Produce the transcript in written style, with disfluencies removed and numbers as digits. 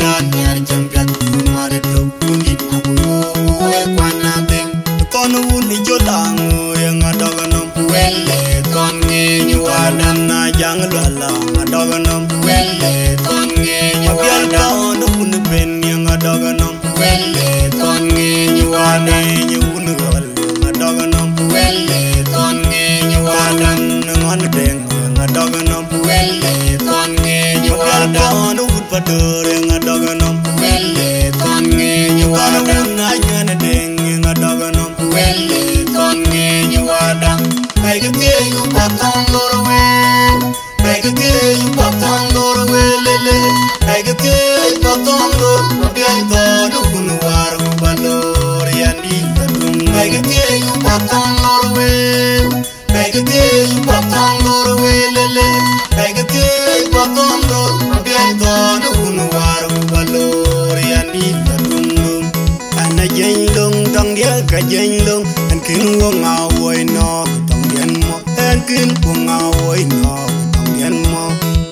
nan yar champion mare to kundi abuyo kwana ding kon wuni jodang yang adoganam welle kon ngi wadam na jang lala adoganam welle kon ngi wadam wun ben yang adoganam welle kon ngi wadam wun gol adoganam welle kon ngi wadam ngon deng adoganam welle kon ngi wadam wud padur yang adoganam welle kon ngi wadam na nyane deng yang adoganam welle kon ngi wadam Make a day you pop on Norway. Make a day you pop on Norway, Lily. Make a day you pop on Norway. God, who are Valori and Eaton. Make a day you pop on Norway. Make a day you pop on Norway, Lily. Make a day you pop on Norway. God, who are Valori and Eaton. And a jane long, don't get a jane long, and king wong away no. En kin punga woi no, en mo